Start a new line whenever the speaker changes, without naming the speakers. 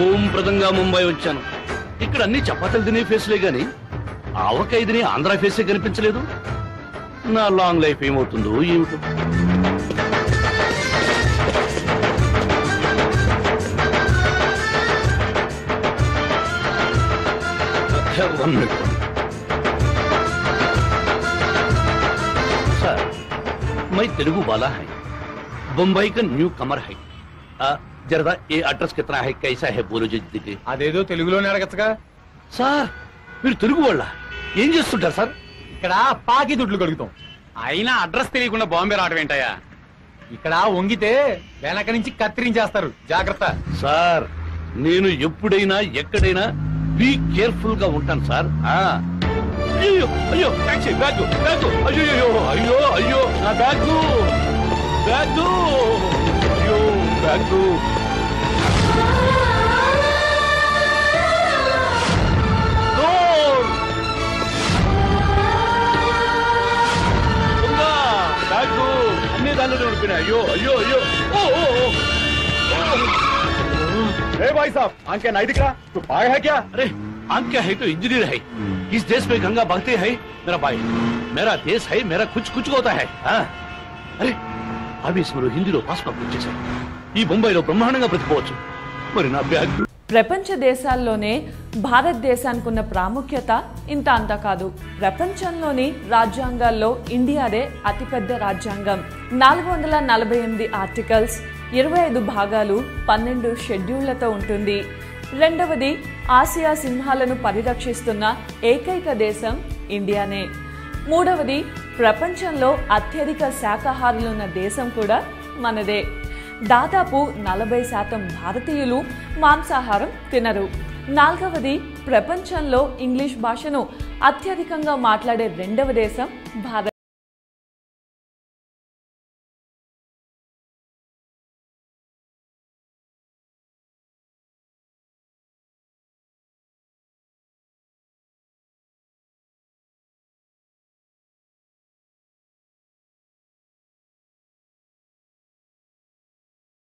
ఓం ప్రదంగా ముంబై వచ్చాను. ఇక్కడ అన్ని చపాతీలు తినే ఫేస్లే గాని ఆవకాయ తినే ఆంధ్ర ఫేసే కనిపించలేదు. నా లాంగ్ లైఫ్ ఏమవుతుందో ఏమిటో. सर मैं तेलुगु वाला है, बम्बई का न्यू कमर है. जरा ये एड्रेस कितना है, कैसा है बोलो जी.
అదేదో తెలుగులోనే అడగచ్చుగా.
సార్ మీరు తెలుగు వాళ్ళ ఏం చేస్తుంటారు సార్?
ఇక్కడ పాకి దుడ్లు కడుగుతాం. అయినా అడ్రస్ తెలియకుండా బాంబే రావడం ఏంటయ్యా? ఇక్కడ వంగితే వెనక నుంచి కత్తిరించేస్తారు, జాగ్రత్త.
సార్ నేను ఎప్పుడైనా ఎక్కడైనా బీ కేర్ఫుల్ గా ఉంటాను సార్. అయ్యో అయ్యో టాక్సీ బ్యాగ్ బ్యాగ్ అయ్యో అయ్యో అయ్యో అయ్యో నా బ్యాగ్ బ్యాగ్ అయ్యో బ్యాగ్. బ్యాగ్ అన్ని దానిలో ఉండిపోయినా. అయ్యో అయ్యో అయ్యో.
भाई साहब आंख क्या नहीं दिख रहा? तो पाए है क्या?
अरे आंख क्या है तो इंजीनियर है. इस देश में गंगा बहती है मेरा भाई. मेरा देश है, मेरा कुछ कुछ होता है. अरे ఆవేశంలో హిందీలో పాస్పోర్ట్ వచ్చేసారు. ఈ బొంబాయిలో బ్రహ్మాండంగా బ్రతిపోవచ్చు. మరి నా బ్యాగ్.
ప్రపంచ దేశాల్లోనే భారతదేశానికి ఉన్న ప్రాముఖ్యత ఇంత అంతా కాదు. ప్రపంచంలోని రాజ్యాంగాల్లో ఇండియాదే అతిపెద్ద రాజ్యాంగం. 448 ఆర్టికల్స్, 25 భాగాలు, 12 షెడ్యూళ్లతో ఉంటుంది. రెండవది, ఆసియా సింహాలను పరిరక్షిస్తున్న ఏకైక దేశం ఇండియానే. మూడవది, ప్రపంచంలో అత్యధిక శాకాహారులున్న దేశం కూడా మనదే. దాదాపు 40% భారతీయులు మాంసాహారం తినరు. నాలుగవది, ప్రపంచంలో ఇంగ్లీష్ భాషను అత్యధికంగా మాట్లాడే రెండవ దేశం భారత్.